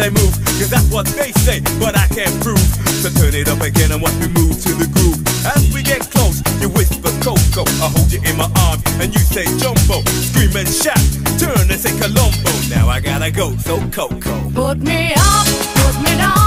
they move, cause that's what they say, but I can't prove. So turn it up again and watch me move to the groove. As we get close, you whisper Coco, I hold you in my arms and you say Jumbo. Scream and shout, turn and say Colombo. Now I gotta go, so Coco. Put me up, put me down.